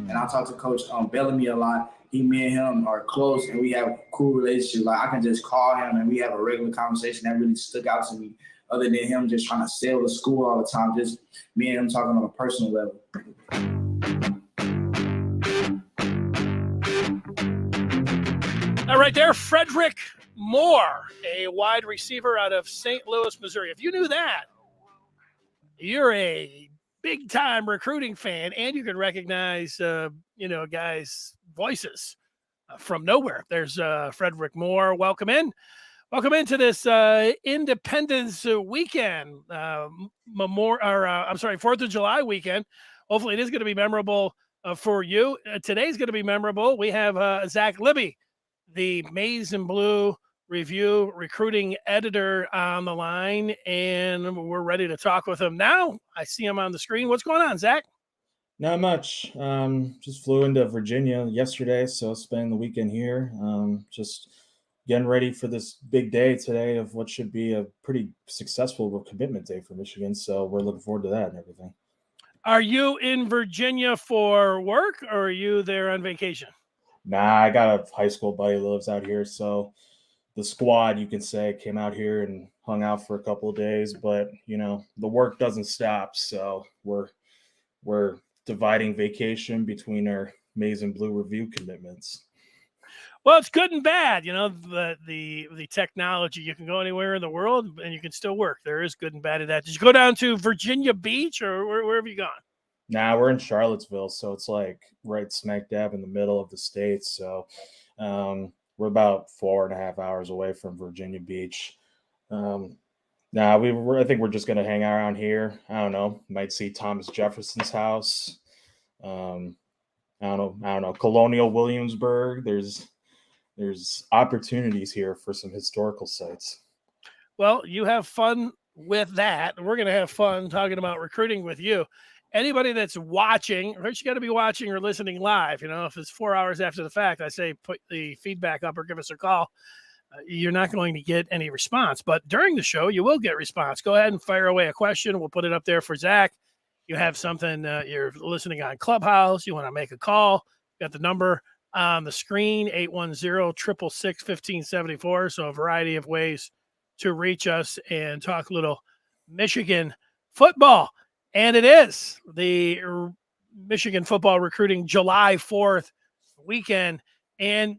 And I talk to Coach Bellamy a lot. Me and him are close, and we have a cool relationship. Like I can just call him, and we have a regular conversation that really stuck out to me. Other than him just trying to sell the school all the time, just me and him talking on a personal level. All right, there, Fredrick Moore, a wide receiver out of St. Louis, Missouri. If you knew that, you're a big-time recruiting fan, and you can recognize, guys' voices from nowhere. There's Fredrick Moore. Welcome in. Welcome into this Independence weekend, 4th of July weekend. Hopefully it is going to be memorable for you. Today's going to be memorable. We have Zach Libby, the Maize and Blue Review recruiting editor, on the line, and we're ready to talk with him now. I see him on the screen. What's going on, Zach? Not much. Just flew into Virginia yesterday, so spending the weekend here. Just getting ready for this big day today of what should be a pretty successful commitment day for Michigan. So we're looking forward to that and everything. Are you in Virginia for work, or are you there on vacation? Nah, I got a high school buddy that lives out here. So the squad, you can say, came out here and hung out for a couple of days. But, the work doesn't stop. So we're dividing vacation between our Maize and Blue Review commitments. Well, it's good and bad. The technology, you can go anywhere in the world and you can still work. There is good and bad at that. Did you go down to Virginia Beach, or where have you gone? Nah, we're in Charlottesville, so it's like right smack dab in the middle of the state. So we're about 4.5 hours away from Virginia Beach. I think we're just going to hang around here. I don't know. Might see Thomas Jefferson's house. I don't know. Colonial Williamsburg. There's opportunities here for some historical sites. Well, you have fun with that. We're going to have fun talking about recruiting with you. Anybody that's watching, first you got to be watching or listening live. If it's 4 hours after the fact, I say put the feedback up or give us a call. You're not going to get any response. But during the show, you will get response. Go ahead and fire away a question. We'll put it up there for Zach. You have something, you're listening on Clubhouse, you want to make a call, got the number on the screen, 810-666-1574. So a variety of ways to reach us and talk a little Michigan football. And it is the Michigan football recruiting July 4th weekend. And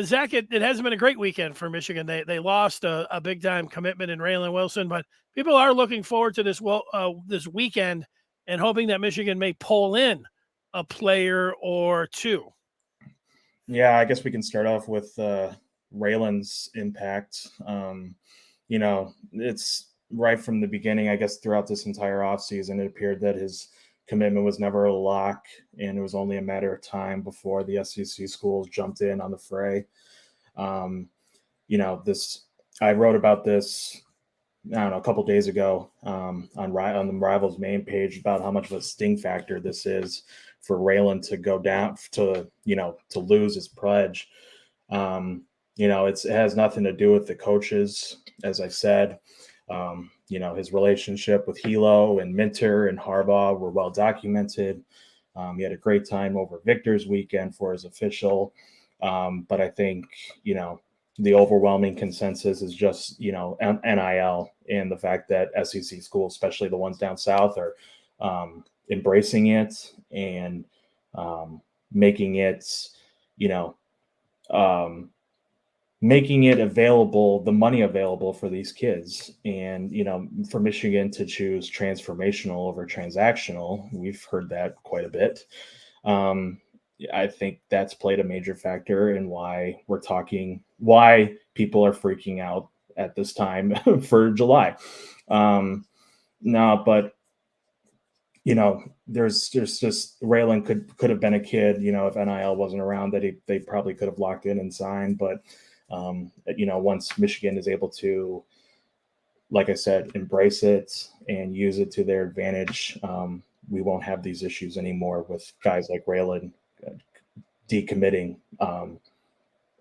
Zach, it hasn't been a great weekend for Michigan. They lost a big-time commitment in Raylan Wilson, but people are looking forward to this weekend and hoping that Michigan may pull in a player or two. Yeah, I guess we can start off with Raylan's impact. It's right from the beginning, I guess, throughout this entire offseason, it appeared that his commitment was never a lock, and it was only a matter of time before the SEC schools jumped in on the fray. I wrote about this, I don't know, a couple days ago on the Rivals main page about how much of a sting factor this is for Raylan to go down to lose his pledge. It has nothing to do with the coaches, as I said. His relationship with Hilo and Minter and Harbaugh were well documented. He had a great time over Victor's weekend for his official. But I think, the overwhelming consensus is just, NIL and the fact that SEC schools, especially the ones down south, are embracing it and making it available, the money available for these kids. And, for Michigan to choose transformational over transactional, we've heard that quite a bit. I think that's played a major factor in why people are freaking out at this time for July. There's just Raylan could have been a kid, if NIL wasn't around, that they probably could have locked in and signed. But once Michigan is able to, like I said, embrace it and use it to their advantage, we won't have these issues anymore with guys like Raylan decommitting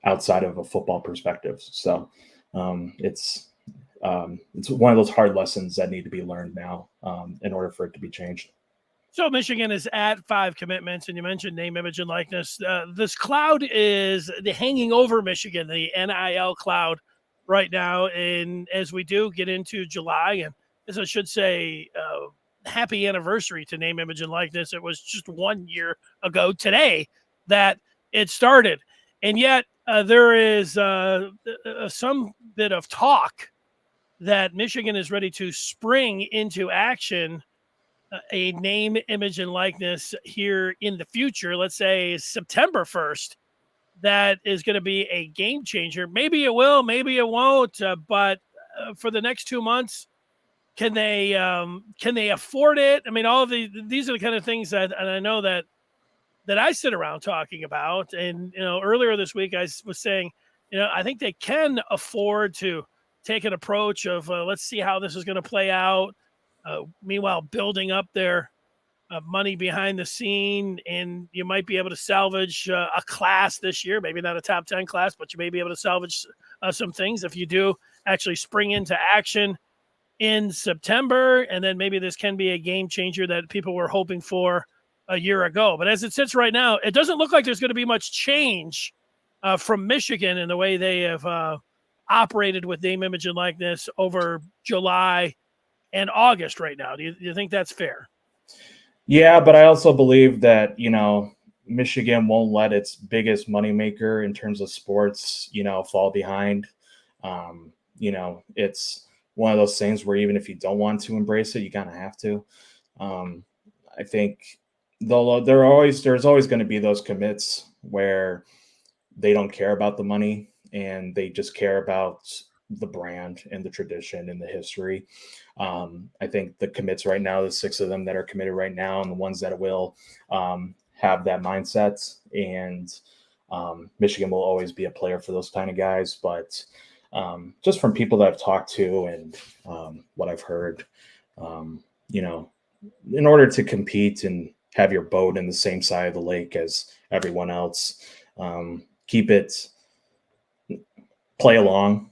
outside of a football perspective. So it's one of those hard lessons that need to be learned now in order for it to be changed. So Michigan is at 5 commitments, and you mentioned name, image, and likeness. This cloud is hanging over Michigan, the NIL cloud right now. And as we do get into July, and as I should say, happy anniversary to name, image, and likeness. It was just 1 year ago today that it started. And yet there is some bit of talk that Michigan is ready to spring into action a name, image, and likeness here in the future, let's say September 1st, that is going to be a game changer. Maybe it will, maybe it won't, but for the next 2 months, can they afford it? I mean, all of these are the kind of things that, and I know that I sit around talking about. And earlier this week I was saying, I think they can afford to take an approach of let's see how this is going to play out. Meanwhile, building up their money behind the scene, and you might be able to salvage a class this year, maybe not a top 10 class, but you may be able to salvage some things if you do actually spring into action in September. And then maybe this can be a game changer that people were hoping for a year ago. But as it sits right now, it doesn't look like there's going to be much change from Michigan in the way they have operated with name, image, and likeness over July and August right now. Do you think that's fair? Yeah, but I also believe that, Michigan won't let its biggest moneymaker in terms of sports, fall behind. It's one of those things where even if you don't want to embrace it, you kind of have to. I think there's always going to be those commits where they don't care about the money and they just care about the brand and the tradition and the history. I think the commits right now, the 6 of them that are committed right now, and the ones that will have that mindset. And Michigan will always be a player for those kind of guys. But just from people that I've talked to and what I've heard, in order to compete and have your boat in the same side of the lake as everyone else, keep it, play along,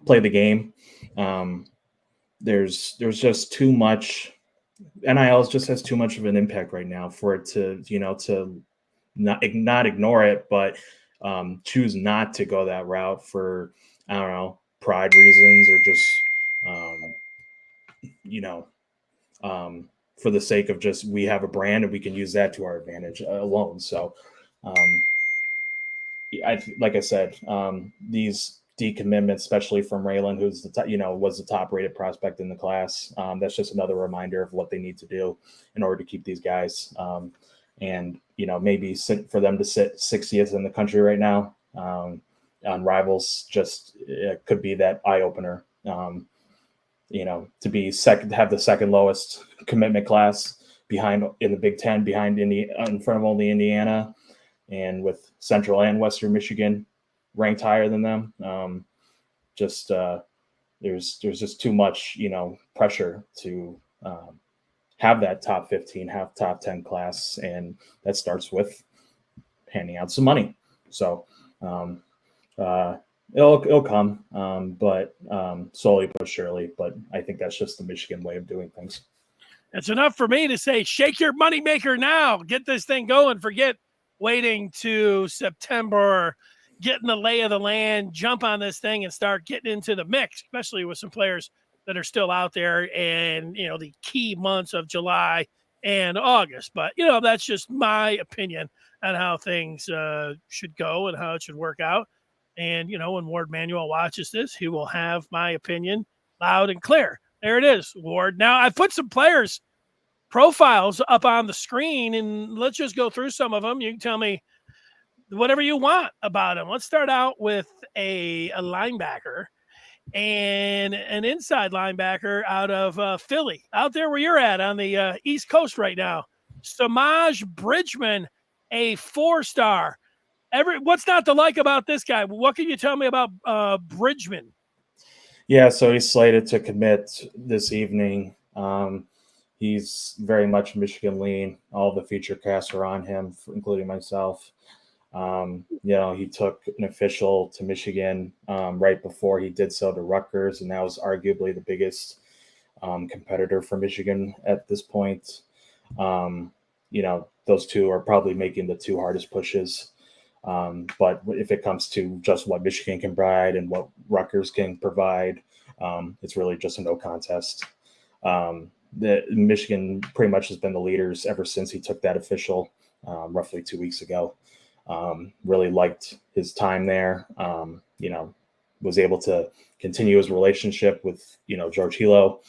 play the game. There's just too much. NIL just has too much of an impact right now for it to, to not ignore it, but choose not to go that route for, I don't know, pride reasons or just, for the sake of just, we have a brand and we can use that to our advantage alone. So, like I said, these decommitments, especially from Raylan, who's was the top rated prospect in the class. That's just another reminder of what they need to do in order to keep these guys. And, maybe for them to sit 60th in the country right now on Rivals, just it could be that eye opener, to be second, have the second lowest commitment class behind in the Big Ten, in front of only Indiana, and with Central and Western Michigan ranked higher than them. There's just too much, pressure to have that top 15, have top 10 class. And that starts with handing out some money. So it'll come, but slowly but surely. But I think that's just the Michigan way of doing things. It's enough for me to say, shake your moneymaker now. Get this thing going. Forget waiting to September, getting the lay of the land, jump on this thing and start getting into the mix, especially with some players that are still out there and, the key months of July and August. But, that's just my opinion on how things should go and how it should work out. And, when Ward Manuel watches this, he will have my opinion loud and clear. There it is, Ward. Now, I've put some players' profiles up on the screen, and let's just go through some of them. You can tell me whatever you want about them. Let's start out with a linebacker and an inside linebacker out of Philly, out there where you're at on the East Coast right now. Semaj Bridgman, a 4-star. What's not to like about this guy? What can you tell me about Bridgman? Yeah, so he's slated to commit this evening. He's very much Michigan lean. All the feature casts are on him, including myself. He took an official to Michigan right before he did so to Rutgers, and that was arguably the biggest competitor for Michigan at this point. Those two are probably making the two hardest pushes. But if it comes to just what Michigan can provide and what Rutgers can provide, it's really just a no contest. The Michigan pretty much has been the leaders ever since he took that official roughly 2 weeks ago. Really liked his time there. Was able to continue his relationship with, George Hilo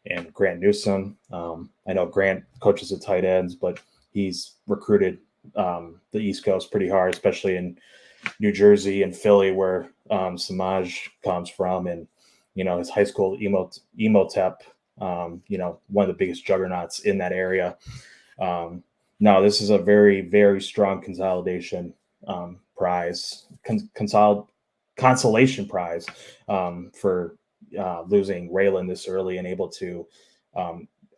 and Grant Newsome. I know Grant coaches the tight ends, but he's recruited the East Coast pretty hard, especially in New Jersey and Philly, where Semaj comes from, and his high school Emotep, one of the biggest juggernauts in that area. No, this is a very, very strong consolidation prize, consolation prize for losing Raylan this early and able to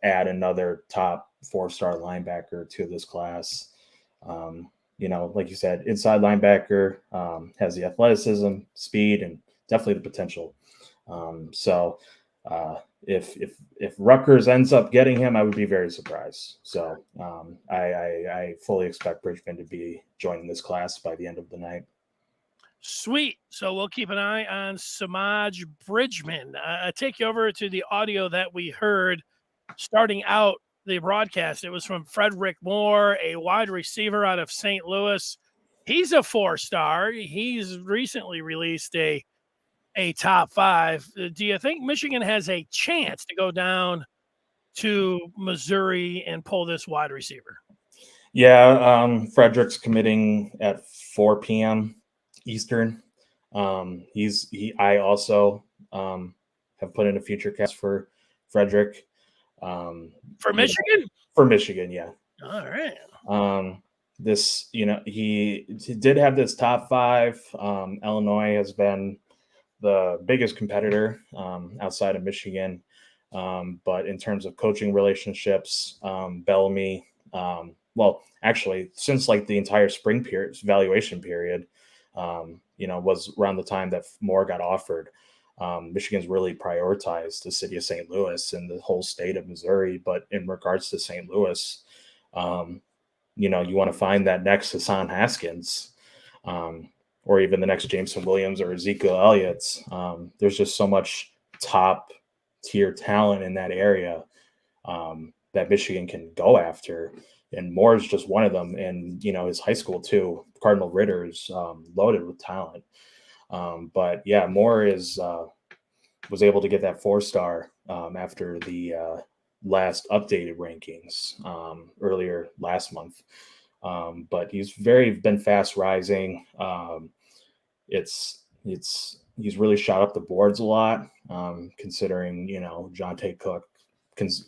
add another top 4-star linebacker to this class. Like you said, inside linebacker, has the athleticism, speed, and definitely the potential. If Rutgers ends up getting him, I would be very surprised. So I fully expect Bridgman to be joining this class by the end of the night. Sweet. So we'll keep an eye on Semaj Bridgman. I take you over to the audio that we heard starting out the broadcast. It was from Fredrick Moore, a wide receiver out of St. Louis. He's a 4-star. He's recently released a top 5. Do you think Michigan has a chance to go down to Missouri and pull this wide receiver? Yeah, Frederick's committing at 4 p.m. Eastern. I also have put in a future cast for Fredrick. For Michigan? For Michigan, yeah. All right. He did have this top 5. Illinois has been the biggest competitor outside of Michigan. But in terms of coaching relationships, Bellamy, actually, since like the entire spring period, evaluation period, was around the time that Moore got offered. Michigan's really prioritized the city of St. Louis and the whole state of Missouri. But in regards to St. Louis, you want to find that next Hassan Haskins, or even the next Jameson Williams or Ezekiel Elliott. There's just so much top tier talent in that area that Michigan can go after. And Moore is just one of them. And, his high school too, Cardinal Ritter is loaded with talent. But yeah, Moore was able to get that 4-star after the last updated rankings earlier last month. But he's been fast rising. He's really shot up the boards a lot, considering, Jonte Cook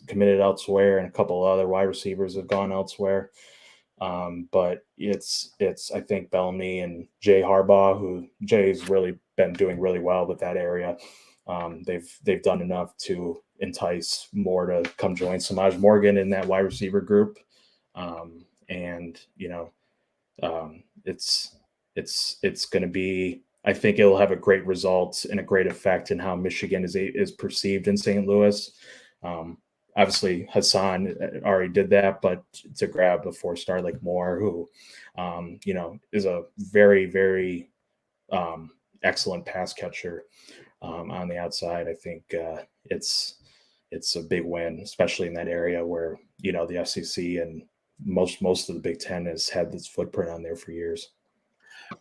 committed elsewhere and a couple of other wide receivers have gone elsewhere. But it's I think Bellamy and Jay Harbaugh, who Jay's really been doing really well with that area. They've done enough to entice Moore to come join Semaj Morgan in that wide receiver group. It's going to be, I think it'll have a great result and a great effect in how Michigan is perceived in St. Louis. Obviously Hassan already did that, but to grab a 4-star like Moore, who, is a very, very excellent pass catcher on the outside, I think it's a big win, especially in that area where, the SEC and most of the Big Ten has had this footprint on there for years.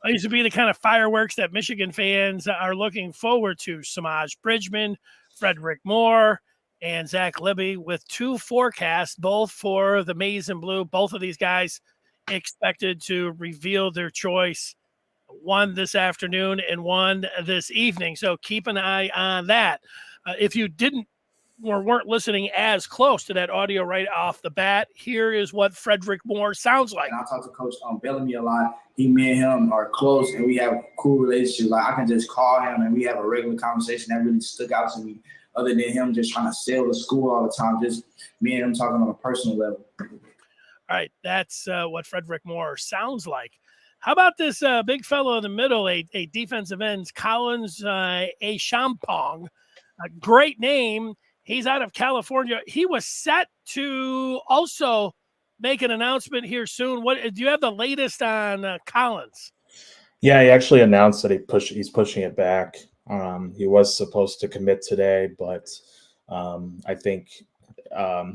These would be the kind of fireworks that Michigan fans are looking forward to. Semaj Bridgman, Fredrick Moore, and Zach Libby with 2 forecasts, both for the Maize and Blue. Both of these guys expected to reveal their choice, one this afternoon and one this evening. So keep an eye on that. If you didn't or weren't listening as close to that audio right off the bat, here is what Fredrick Moore sounds like. And I talk to Coach Bellamy a lot. Me and him are close, and we have a cool relationship. Like, I can just call him, and we have a regular conversation that really stuck out to me. Other than him just trying to sell the school all the time, just me and him talking on a personal level. All right, that's what Fredrick Moore sounds like. How about this big fellow in the middle, a defensive end, Collins Acheampong? A great name. He's out of California. He was set to also make an announcement here soon. What do you have the latest on Collins? Yeah, he actually announced that he's pushing it back. He was supposed to commit today, but I think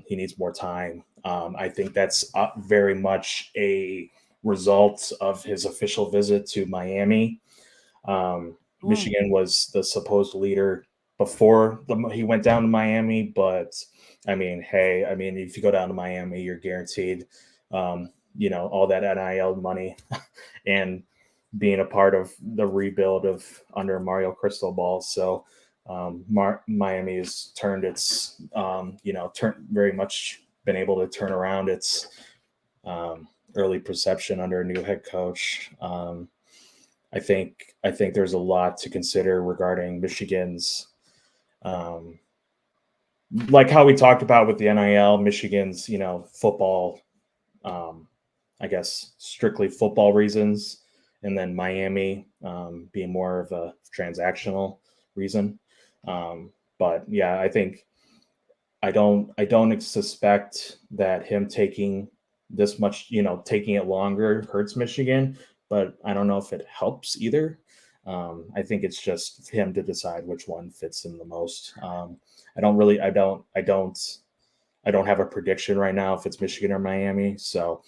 he needs more time. I think that's very much a result of his official visit to Miami. Michigan was the supposed leader before he went down to Miami, but I mean, hey, I mean, if you go down to Miami, you're guaranteed, all that NIL money and being a part of the rebuild of under Mario Cristobal. So Miami has turned its, very much been able to turn around its early perception under a new head coach. I think there's a lot to consider regarding Michigan's, like how we talked about with the NIL, Michigan's, football, I guess strictly football reasons, and then Miami being more of a transactional reason. But yeah, I think I don't suspect that him taking this much, taking it longer hurts Michigan, but I don't know if it helps either. I think it's just him to decide which one fits him the most. I don't have a prediction right now if it's Michigan or Miami. So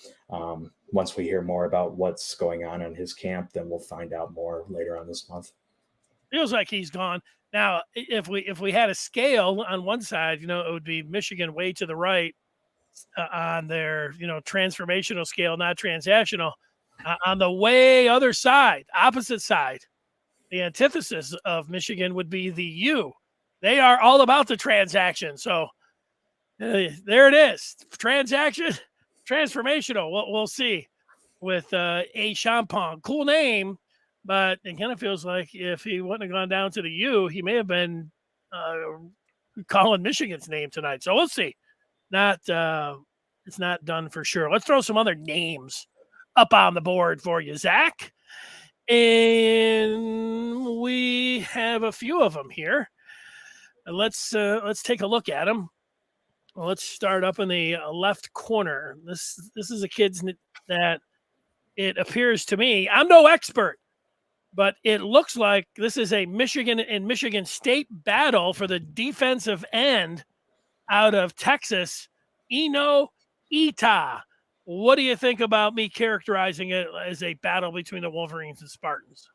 once we hear more about what's going on in his camp, then we'll find out more later on this month. Feels like he's gone. Now, if we had a scale on one side, it would be Michigan way to the right on their, transformational scale, not transactional. On the way other side, opposite side, the antithesis of Michigan would be the U. They are all about the transaction. So there it is. Transaction, transformational. We'll see with Acheampong. Cool name, but it kind of feels like if he wouldn't have gone down to the U, he may have been calling Michigan's name tonight. So we'll see. It's not done for sure. Let's throw some other names up on the board for you, Zach. And we have a few of them here. Let's take a look at them. Well, let's start up in the left corner. This is a kid that it appears to me, I'm no expert, but it looks like this is a Michigan and Michigan State battle for the defensive end out of Texas, Enow Etta. What do you think about me characterizing it as a battle between the Wolverines and Spartans?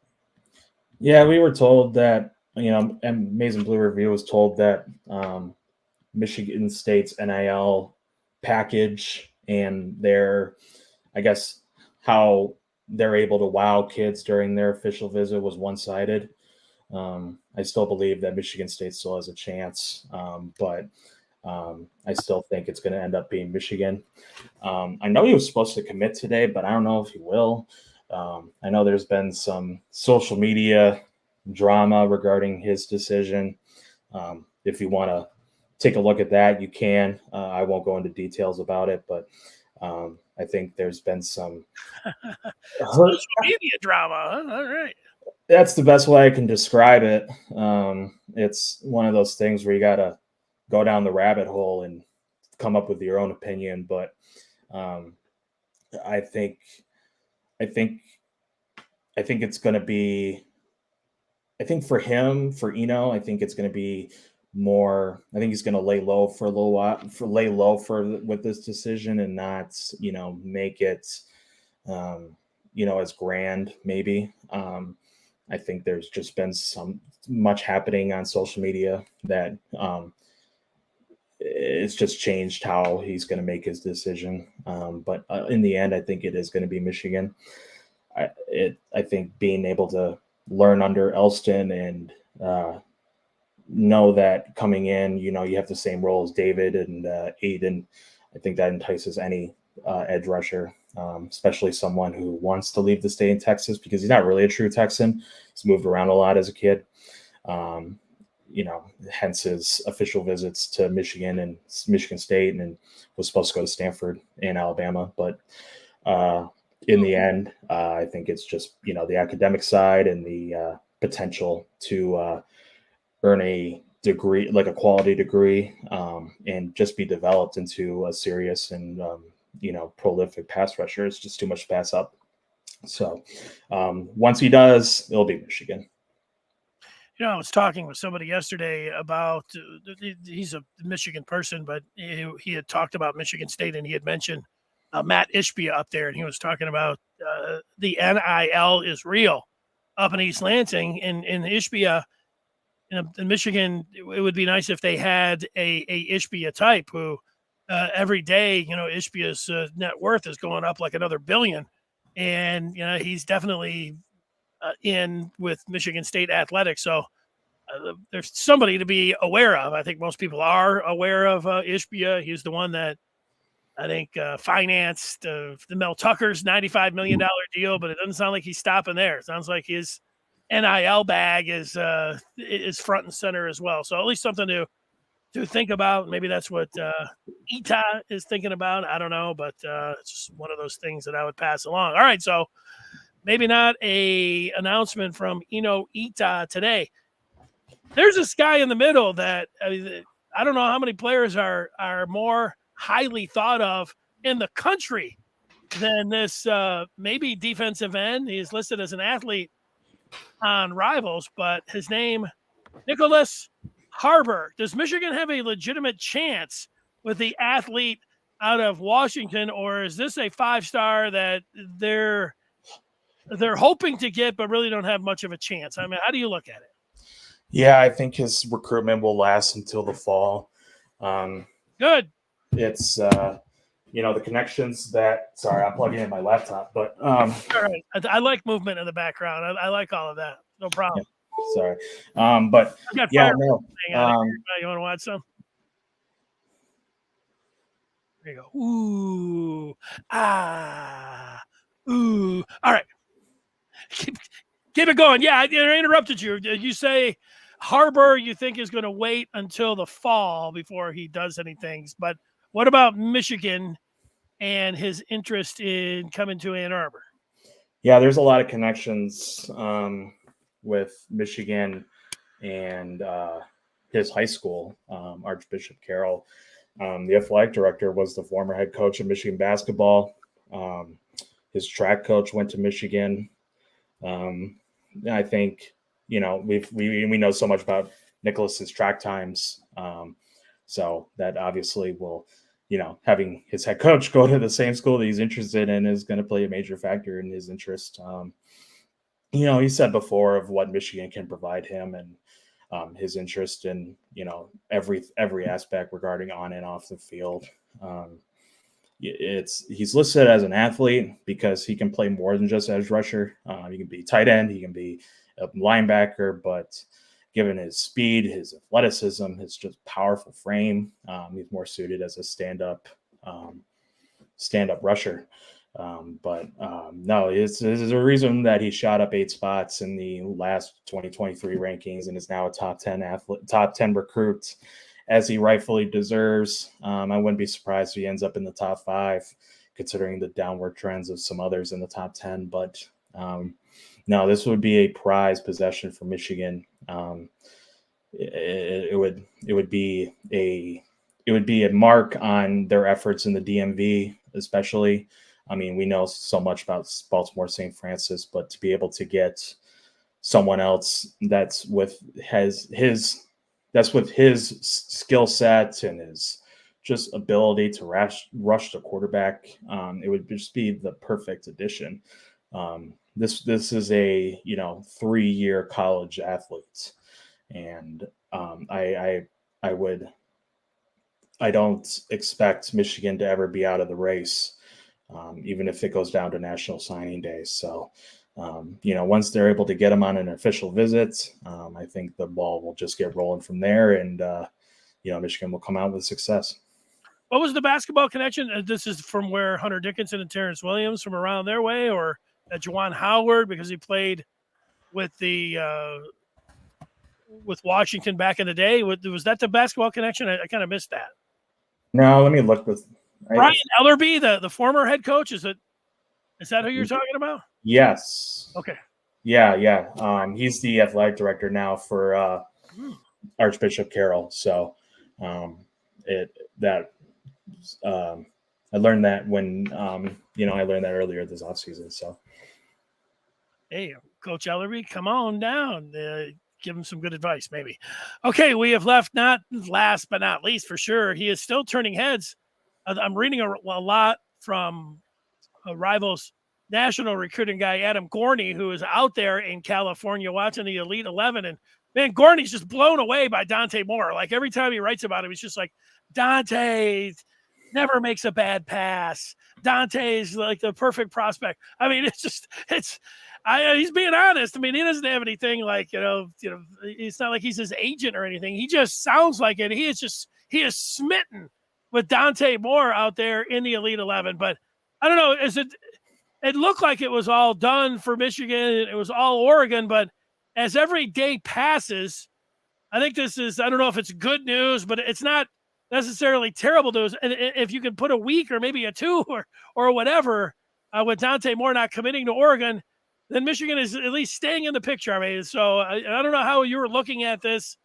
Yeah, we were told that, and Amazing Blue Review was told that Michigan State's NIL package and their, I guess, how they're able to wow kids during their official visit was one-sided. I still believe that Michigan State still has a chance, but I still think it's going to end up being Michigan. I know he was supposed to commit today, but I don't know if he will. I know there's been some social media drama regarding his decision. If you want to take a look at that, you can. I won't go into details about it, but I think there's been some social media drama. Huh? All right. That's the best way I can describe it. It's one of those things where you got to go down the rabbit hole and come up with your own opinion. But I think it's going to be, I think for him, for Enow, I think it's going to be more, I think he's going to lay low for a little while, with this decision and not, make it, as grand maybe. I think there's just been much happening on social media that it's just changed how he's going to make his decision. But in the end, I think it is going to be Michigan. I think being able to learn under Elston and know that coming in, you have the same role as David and Aiden. I think that entices any edge rusher, especially someone who wants to leave the state in Texas because he's not really a true Texan. He's moved around a lot as a kid. Hence his official visits to Michigan and Michigan State, and was supposed to go to Stanford and Alabama. But in the end, I think it's just, the academic side and the potential to earn a degree, like a quality degree, and just be developed into a serious and prolific pass rusher. It's just too much to pass up. So once he does, it'll be Michigan. I was talking with somebody yesterday about he's a Michigan person, but he had talked about Michigan State, and he had mentioned Matt Ishbia up there, and he was talking about the NIL is real up in East Lansing, and Ishbia in Michigan. It would be nice if they had a Ishbia type who every day, Ishbia's net worth is going up like another $1 billion, and he's definitely in with Michigan State athletics. So there's somebody to be aware of. I think most people are aware of Ishbia. He's the one that I think financed the Mel Tucker's $95 million deal, but it doesn't sound like he's stopping there. It sounds like his NIL bag is front and center as well. So at least something to think about. Maybe that's what Etta is thinking about. I don't know, but it's just one of those things that I would pass along. All right, so maybe not a announcement from Enow Etta today. There's this guy in the middle that I don't know how many players are more highly thought of in the country than this maybe defensive end. He is listed as an athlete on Rivals, but his name, Nyckoles Harbor. Does Michigan have a legitimate chance with the athlete out of Washington, or is this a 5-star that they're hoping to get but really don't have much of a chance? I mean, how do you look at it? Yeah, I think his recruitment will last until the fall. Good. It's the connections that. Sorry, I'm plugging in my laptop, but all right. I like movement in the background. I like all of that. No problem. Yeah, sorry, but yeah, no. You want to watch some? There you go. Ooh, ooh. All right. Keep it going. Yeah, I interrupted you. Did you say Harbor you think is going to wait until the fall before he does anything? But what about Michigan and his interest in coming to Ann Arbor? Yeah, there's a lot of connections with Michigan and his high school, Archbishop Carroll. The athletic director was the former head coach of Michigan basketball. His track coach went to Michigan. I think we know so much about Nyckoles's track times, so that obviously will, having his head coach go to the same school that he's interested in is going to play a major factor in his interest. He said before of what Michigan can provide him and his interest in every aspect regarding on and off the field. He's listed as an athlete because he can play more than just edge rusher. He can be tight end, he can be a linebacker, but given his speed, his athleticism, his just powerful frame, he's more suited as a stand-up rusher. No, there's a reason that he shot up 8 spots in the last 2023 rankings and is now a top 10 recruit, as he rightfully deserves. I wouldn't be surprised if he ends up in the top 5, considering the downward trends of some others in the top 10. But no, this would be a prized possession for Michigan. It would be a mark on their efforts in the DMV, especially. I mean, we know so much about Baltimore St. Francis, but to be able to get someone else that's with his skill set and his just ability to rush the quarterback, it would just be the perfect addition. This is a 3-year college athlete, and I don't expect Michigan to ever be out of the race, even if it goes down to National Signing Day. So, once they're able to get him on an official visit, I think the ball will just get rolling from there, and Michigan will come out with success. What was the basketball connection? This is from where Hunter Dickinson and Terrence Williams from around their way, or Juwan Howard because he played with with Washington back in the day. Was that the basketball connection? I kind of missed that. No, let me look this. Brian Ellerby, the former head coach, is that who you're talking about? Yes. Okay. Yeah. He's the athletic director now for Archbishop Carroll. So I learned that when I learned that earlier this offseason. So hey, Coach Ellerby, come on down. Give him some good advice, maybe. Okay, we have left, not last but not least for sure. He is still turning heads. I'm reading a lot from Rivals national recruiting guy, Adam Gorney, who is out there in California watching the Elite 11. And man, Gorney's just blown away by Dante Moore. Like every time he writes about him, he's just like, Dante never makes a bad pass. Dante's like the perfect prospect. I mean, he's being honest. I mean, he doesn't have anything like, it's not like he's his agent or anything. He just sounds like it. He is smitten with Dante Moore out there in the Elite 11. But I don't know. It looked like it was all done for Michigan. It was all Oregon. But as every day passes, I think I don't know if it's good news, but it's not necessarily terrible news. And if you can put a week or maybe a 2 or whatever with Dante Moore not committing to Oregon, then Michigan is at least staying in the picture. I mean, so I don't know how you were looking at this.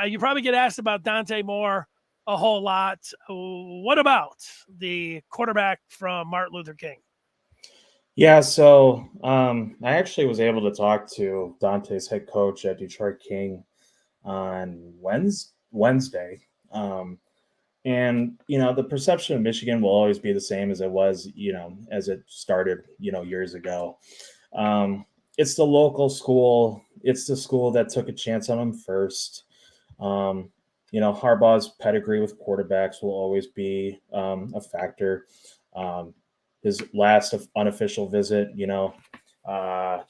You probably get asked about Dante Moore a whole lot. What about the quarterback from Martin Luther King? Yeah, so I actually was able to talk to Dante's head coach at Detroit King on Wednesday. And, the perception of Michigan will always be the same as it was, as it started, years ago. It's the local school. It's the school that took a chance on them first. Harbaugh's pedigree with quarterbacks will always be a factor. His last unofficial visit, what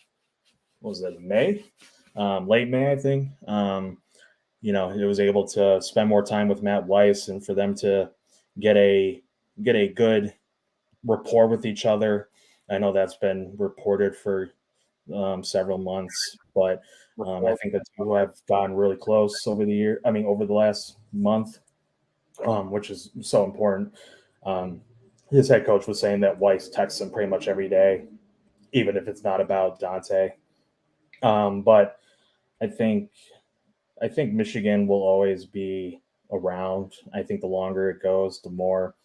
was it, May? Late May, I think. He was able to spend more time with Matt Weiss, and for them to get a good rapport with each other. I know that's been reported for several months, but I think the two have gotten really close over the last month, which is so important. His head coach was saying that Weiss texts him pretty much every day, even if it's not about Dante. But I think Michigan will always be around. I think the longer it goes, the more.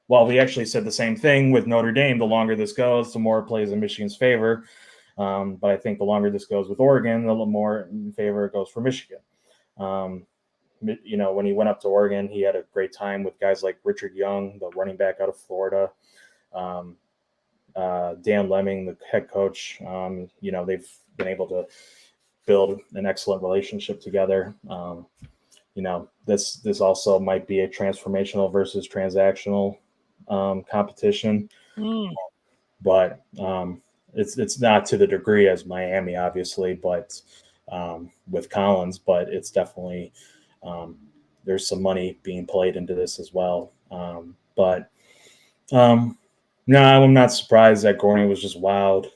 Well, we actually said the same thing with Notre Dame. The longer this goes, the more it plays in Michigan's favor. But I think the longer this goes with Oregon, the more in favor it goes for Michigan. When he went up to Oregon, he had a great time with guys like Richard Young, the running back out of Florida, Dan Lemming, the head coach. They've been able to build an excellent relationship together. This also might be a transformational versus transactional competition, but it's not to the degree as Miami, obviously, but with Collins, but it's definitely there's some money being played into this as well. No, I'm not surprised that Gorney was just wild.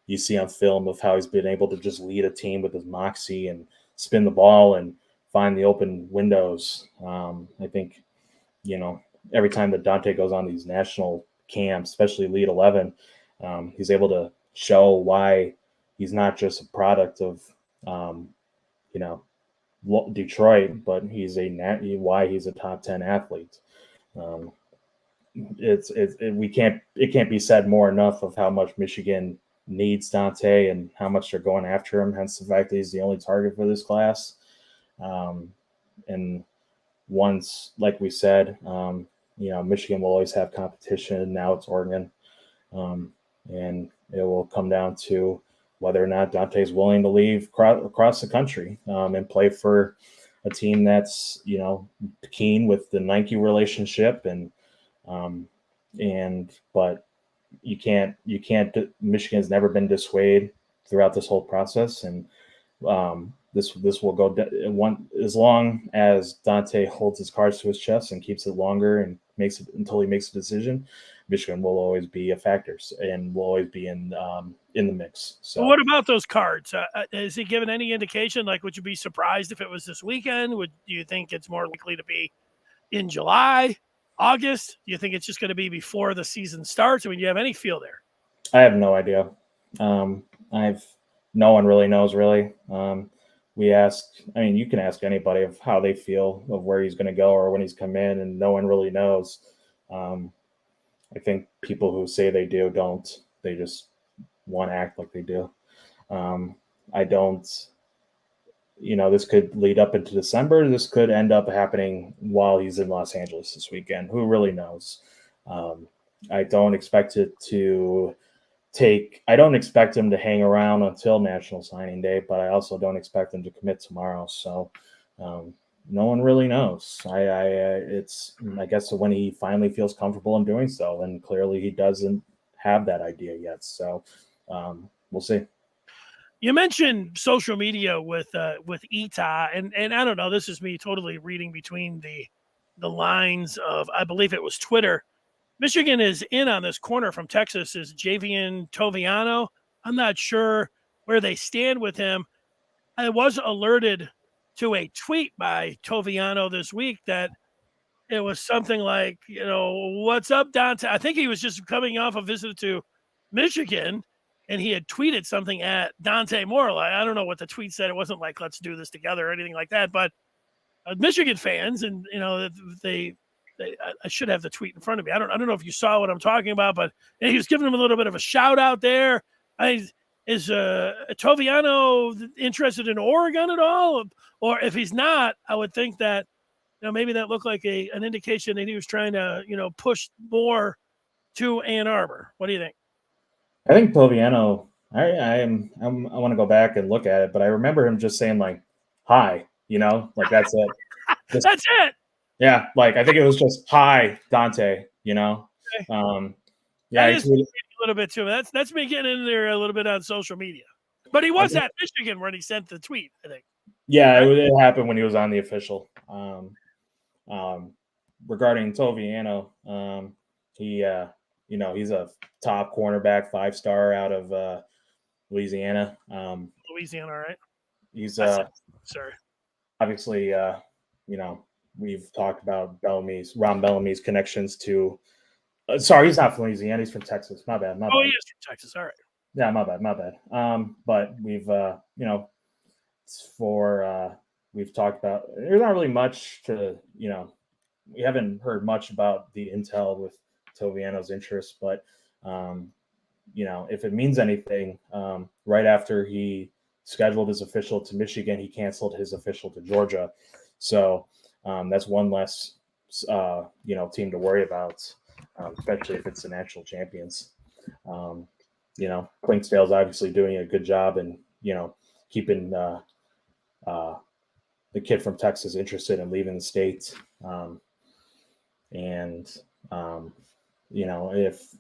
You see on film of how he's been able to just lead a team with his moxie and spin the ball and find the open windows. I think, every time that Dante goes on these national camps, especially Elite 11, he's able to show why he's not just a product of, Detroit, but why he's a top 10 athlete. It can't be said more enough of how much Michigan needs Dante and how much they're going after him, hence the fact that he's the only target for this class. And once, like we said, Michigan will always have competition. Now it's Oregon. And it will come down to whether or not Dante is willing to leave across the country and play for a team that's, keen with the Nike relationship. But you can't, Michigan's never been dissuaded throughout this whole process. And this will go as long as Dante holds his cards to his chest and keeps it longer and makes it until he makes a decision. Michigan will always be a factor and will always be in the mix. So, what about those cards? Has he given any indication? Like, would you be surprised if it was this weekend? Do you think it's more likely to be in July, August? Do you think it's just going to be before the season starts? I mean, do you have any feel there? No have no idea. No one really knows, really. we asked, I mean, you can ask anybody of how they feel of where he's going to go or when he's come in, and no one really knows. I think people who say they do don't. They just want to act like they do. I don't, this could lead up into December. This could end up happening while he's in Los Angeles this weekend. Who really knows? I don't expect it to I don't expect him to hang around until National Signing Day, but I also don't expect him to commit tomorrow. So no one really knows. It's, I guess, when he finally feels comfortable in doing so, and clearly he doesn't have that idea yet. So we'll see. You mentioned social media with Etta, and I don't know. This is me totally reading between the lines of, I believe it was Twitter. Michigan is in on this corner from Texas is Javian Toviano. I'm not sure where they stand with him. I was alerted to a tweet by Toviano this week that it was something like, what's up, Dante? I think he was just coming off a visit to Michigan, and he had tweeted something at Dante Moore. I don't know what the tweet said. It wasn't like, let's do this together or anything like that. But Michigan fans, and, I should have the tweet in front of me. I don't know if you saw what I'm talking about, but he was giving him a little bit of a shout out there. Is Toviano interested in Oregon at all? Or if he's not, I would think that, maybe that looked like an indication that he was trying to, push more to Ann Arbor. What do you think? I think Toviano, I want to go back and look at it, but I remember him just saying like, hi, like that's it. That's it. Yeah. Like, I think it was just, hi, Dante, Okay. Yeah. That is a little bit too. That's me getting in there a little bit on social media, but he was at Michigan when he sent the tweet, I think. Yeah. Right? It happened when he was on the official. Regarding Toviano, he, he's a top cornerback, 5-star out of Louisiana. Louisiana, all right. He's sorry. Obviously, we've talked about Ron Bellamy's connections to. Sorry, he's not from Louisiana. He's from Texas. My bad. He is from Texas. All right. Yeah, my bad. But we've, we've talked about. There's not really much to, we haven't heard much about the intel with Toviano's interest, but if it means anything, right after he scheduled his official to Michigan, he canceled his official to Georgia. So that's one less, team to worry about, especially if it's the national champions. Clinksdale's obviously doing a good job and, keeping the kid from Texas interested in leaving the state. If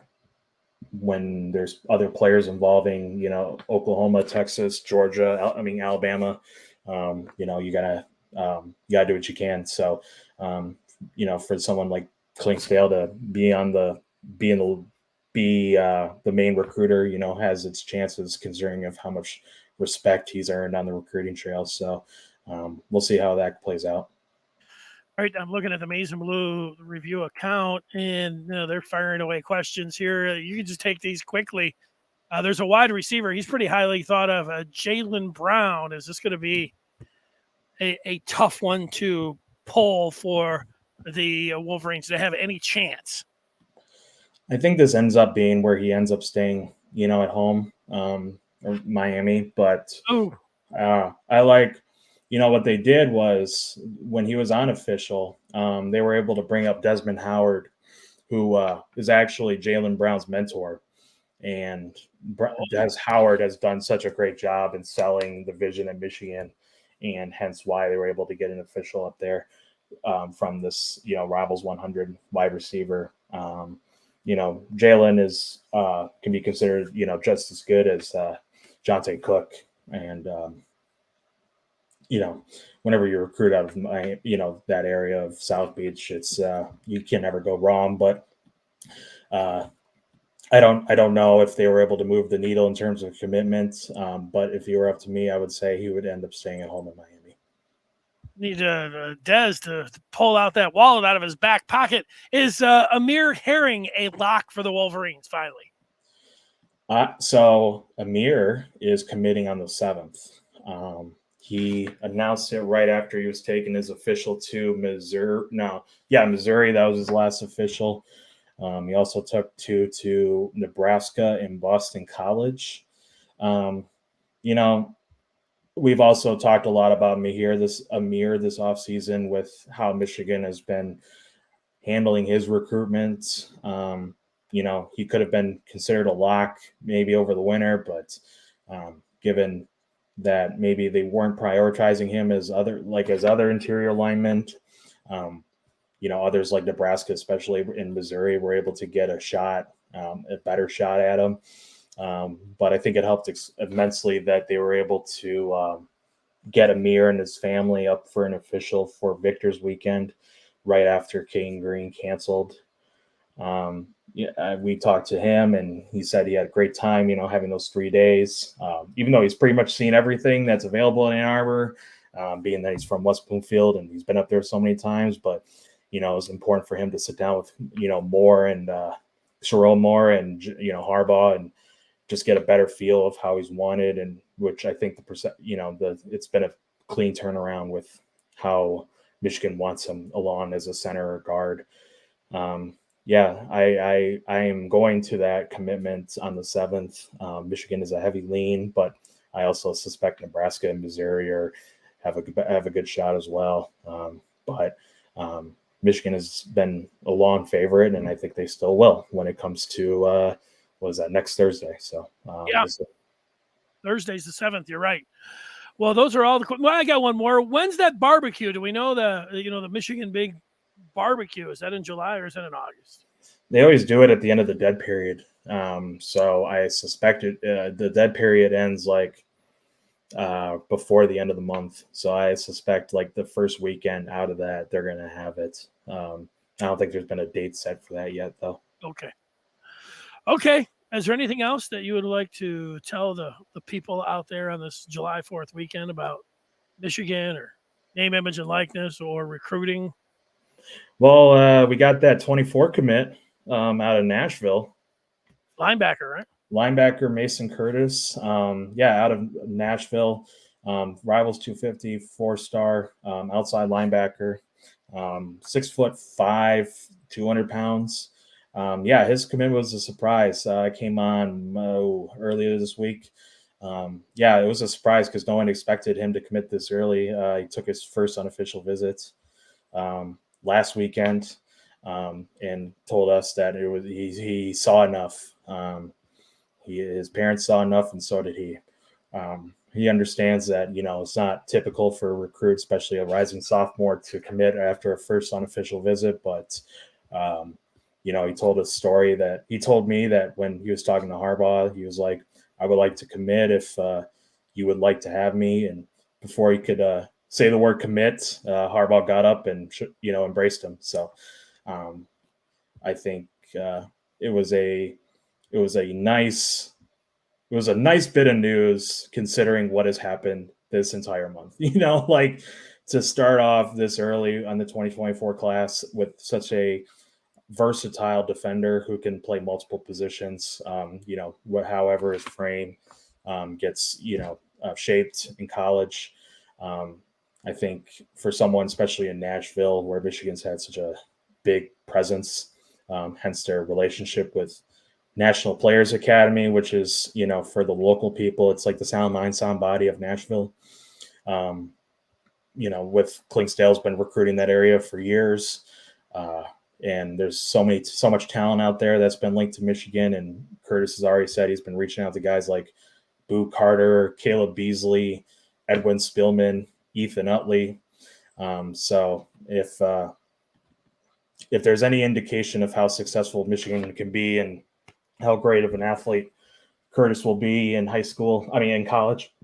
when there's other players involving, Oklahoma, Texas, Georgia, Alabama, you gotta do what you can. So, for someone like Clinksdale to be the main recruiter, has its chances considering of how much respect he's earned on the recruiting trail. So we'll see how that plays out. All right, I'm looking at the Maize and Blue review account, and they're firing away questions here. You can just take these quickly. There's a wide receiver. He's pretty highly thought of. Jalen Brown. Is this going to be a tough one to pull for the Wolverines to have any chance? I think this ends up being where he ends up staying, at home, or Miami. But I like. What they did was when he was unofficial, they were able to bring up Desmond Howard, who is actually Jalen Brown's mentor. And Howard has done such a great job in selling the vision at Michigan, and hence why they were able to get an official up there from this, Rivals 100 wide receiver. Jalen is can be considered, just as good as Jonte Cook. And whenever you recruit out of that area of South Beach, it's you can never go wrong. But I don't know if they were able to move the needle in terms of commitment. But if you were up to me, I would say he would end up staying at home in Miami. Need Dez to pull out that wallet out of his back pocket. Is Amir Herring a lock for the Wolverines finally? So Amir is committing on the 7th. He announced it right after he was taking his official to Missouri. Missouri. That was his last official. He also took 2 to Nebraska and Boston College. We've also talked a lot about Amir this offseason with how Michigan has been handling his recruitment. He could have been considered a lock maybe over the winter, but given that maybe they weren't prioritizing him as other interior linemen, others like Nebraska, especially in Missouri, were able to get a better shot at him. But I think it helped immensely that they were able to get Amir and his family up for an official for Victor's Weekend right after Kane Green canceled. We talked to him, and he said he had a great time, having those 3 days, even though he's pretty much seen everything that's available in Ann Arbor, being that he's from West Bloomfield and he's been up there so many times. But, it was important for him to sit down with, Moore and Sherrell Moore and, Harbaugh, and just get a better feel of how he's wanted, and which I think it's been a clean turnaround with how Michigan wants him along as a center or guard. I am going to that commitment on the 7th. Michigan is a heavy lean, but I also suspect Nebraska and Missouri have a good shot as well. But Michigan has been a long favorite, and I think they still will when it comes to next Thursday. So Thursday's the 7th. You're right. Well, those are all I got one more. When's that barbecue? Do we know the Michigan big barbecue? Is that in July or is that in August? They always do it at the end of the dead period. So I suspect the dead period ends before the end of the month. So I suspect the first weekend out of that, they're going to have it. I don't think there's been a date set for that yet, though. Okay. Is there anything else that you would like to tell the people out there on this July 4th weekend about Michigan, or name, image, and likeness, or recruiting? Well, we got that 24 commit out of Nashville. Linebacker, right? Linebacker Mason Curtis. Out of Nashville. Rivals 250, 4-star, outside linebacker. 6'5", 200 pounds. His commitment was a surprise. I came on earlier this week. It was a surprise because no one expected him to commit this early. He took his first unofficial visit last weekend, and told us that he saw enough. His parents saw enough, and so did he. He understands that it's not typical for a recruit, especially a rising sophomore, to commit after a first unofficial visit, but. He told a story that he told me that when he was talking to Harbaugh, he was like, I would like to commit if you would like to have me. And before he could say the word commit, Harbaugh got up and, embraced him. So I think it was a nice bit of news considering what has happened this entire month, to start off this early on the 2024 class with such a versatile defender who can play multiple positions, however his frame gets, shaped in college. I think for someone, especially in Nashville, where Michigan's had such a big presence, hence their relationship with National Players Academy, which is, for the local people, it's like the sound mind, sound body of Nashville. With Klingsdale's been recruiting that area for years. And there's so much talent out there that's been linked to Michigan. And Curtis has already said he's been reaching out to guys like Boo Carter, Caleb Beasley, Edwin Spillman, Ethan Utley. So if there's any indication of how successful Michigan can be and how great of an athlete Curtis will be in college,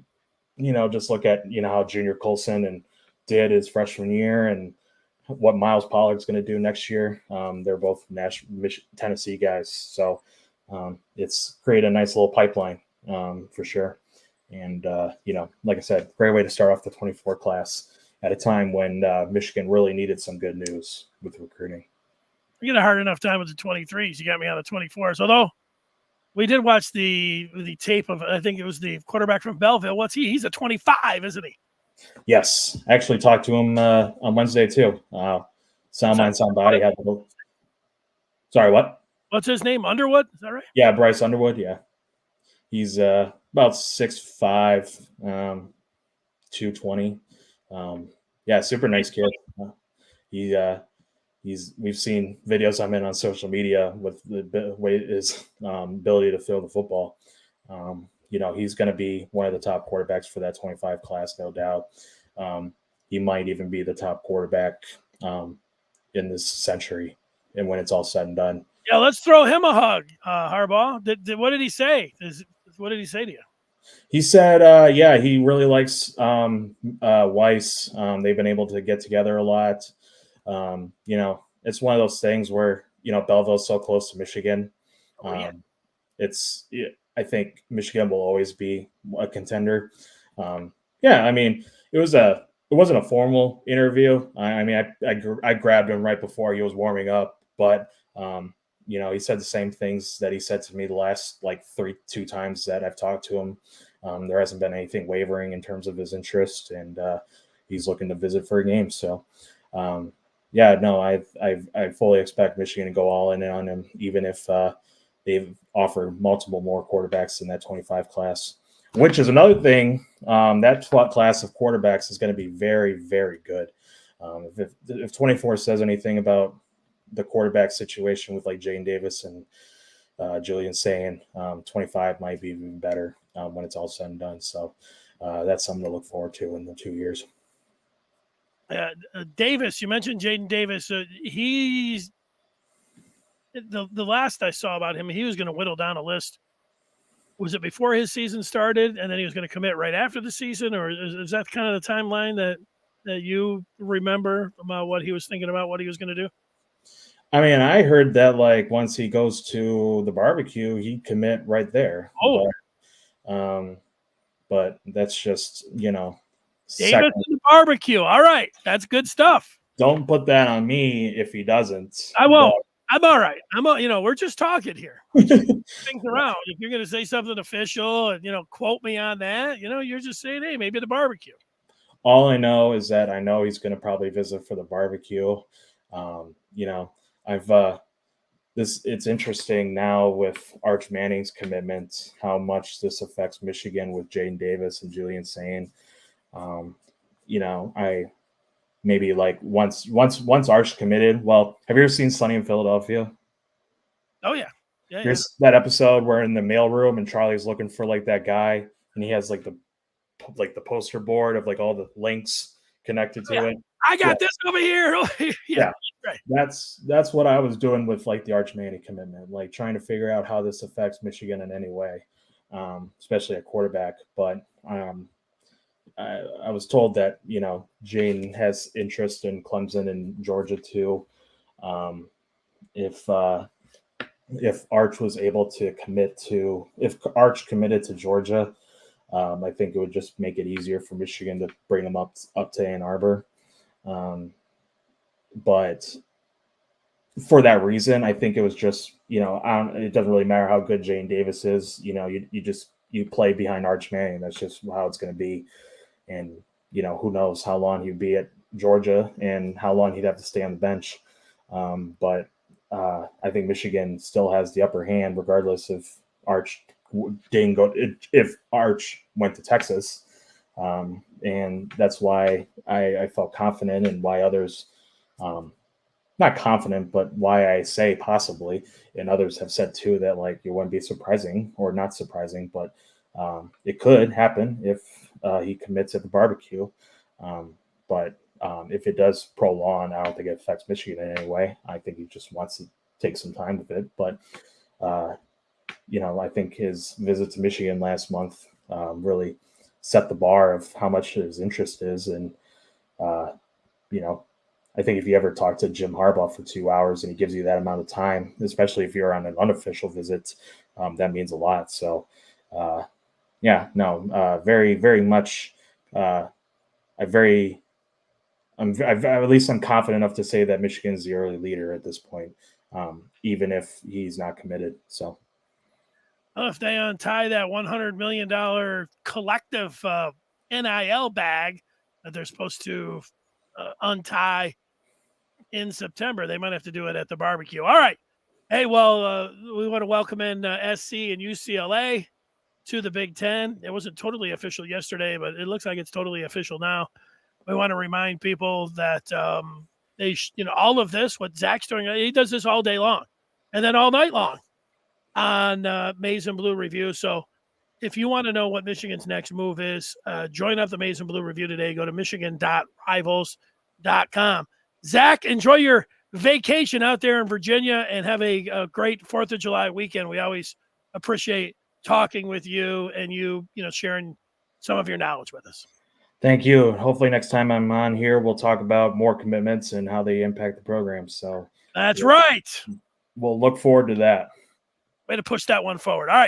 just look at, how Junior Colson did his freshman year and what Miles Pollard's going to do next year. They're both Tennessee guys. So it's created a nice little pipeline for sure. And, like I said, great way to start off the 24 class at a time when Michigan really needed some good news with recruiting. You get a hard enough time with the 23s. You got me on the 24s. Although we did watch the tape of, I think it was the quarterback from Belleville. What's he? He's a 25, isn't he? Yes, I actually talked to him on Wednesday too. Sound Mind, Sound Body had the. Sorry, what? What's his name? Underwood? Is that right? Yeah, Bryce Underwood. Yeah, he's about 6'5", 220. Yeah, super nice kid. We've seen videos I'm in on social media with the way his ability to throw the football. He's going to be one of the top quarterbacks for that 25 class, no doubt. He might even be the top quarterback in this century, and when it's all said and done. Yeah, let's throw him a hug, Harbaugh. What did he say? What did he say to you? He said, he really likes Weiss. They've been able to get together a lot. It's one of those things where, Belleville's so close to Michigan. I think Michigan will always be a contender. It wasn't a formal interview. I grabbed him right before he was warming up, but he said the same things that he said to me the last two times that I've talked to him. There hasn't been anything wavering in terms of his interest, and he's looking to visit for a game. So, I fully expect Michigan to go all in on him, even if they've offered multiple more quarterbacks in that 25 class, which is another thing. That class of quarterbacks is going to be very, very good. If 24 says anything about the quarterback situation with Jane Davis and Julian saying 25 might be even better when it's all said and done. So that's something to look forward to in the 2 years. Davis, you mentioned Jaden Davis. He's the last I saw about him, he was going to whittle down a list. Was it before his season started, and then he was going to commit right after the season, or is that kind of the timeline that you remember about what he was thinking about, what he was going to do? I heard that once he goes to the barbecue, he'd commit right there. Oh, but that's just Davis to the barbecue. All right, that's good stuff. Don't put that on me if he doesn't. I won't. I'm all right. We're just talking here. Things around. If you're going to say something official and, quote me on that, you're just saying, hey, maybe the barbecue. All I know is that I know he's going to probably visit for the barbecue. It's interesting now with Arch Manning's commitment, how much this affects Michigan with Jaden Davis and Julian Sain. Maybe once Arch committed. Well, have you ever seen Sunny in Philadelphia? Oh yeah. Here's that episode where in the mailroom and Charlie's looking for that guy, and he has the poster board of all the links connected to it. I got this over here. Yeah. Right. That's what I was doing with the Arch Manning commitment, trying to figure out how this affects Michigan in any way, especially at quarterback. But I was told that Jane has interest in Clemson and Georgia too. If Arch was able to if Arch committed to Georgia, I think it would just make it easier for Michigan to bring him up to Ann Arbor. But for that reason, I think it was just it doesn't really matter how good Jane Davis is. You play behind Arch Manning. That's just how it's going to be. And, who knows how long he'd be at Georgia and how long he'd have to stay on the bench. But I think Michigan still has the upper hand, regardless if Arch went to Texas. And that's why I felt confident, and why others, not confident, but why I say possibly, and others have said too, that it wouldn't be surprising or not surprising, but it could happen if he commits at the barbecue. But if it does prolong, I don't think it affects Michigan in any way. I think he just wants to take some time with it. But, I think his visit to Michigan last month really set the bar of how much his interest is. And, I think if you ever talk to Jim Harbaugh for 2 hours and he gives you that amount of time, especially if you're on an unofficial visit, that means a lot. So, very, very much. I'm at least I'm confident enough to say that Michigan's the early leader at this point, even if he's not committed. So, well, if they untie that $100 million collective NIL bag, that they're supposed to untie in September. They might have to do it at the barbecue. All right. Hey, well, we want to welcome in SC and UCLA to the Big Ten. It wasn't totally official yesterday, but it looks like it's totally official now. We want to remind people that all of this, what Zach's doing, he does this all day long and then all night long on Maize and Blue Review. So if you want to know what Michigan's next move is, join up the Maize and Blue Review today. Go to michigan.rivals.com. Zach, enjoy your vacation out there in Virginia and have a great 4th of July weekend. We always appreciate talking with you and you sharing some of your knowledge with us. Thank you. Hopefully next time I'm on here, we'll talk about more commitments and how they impact the program. So that's right. We'll look forward to that. Way to push that one forward. All right.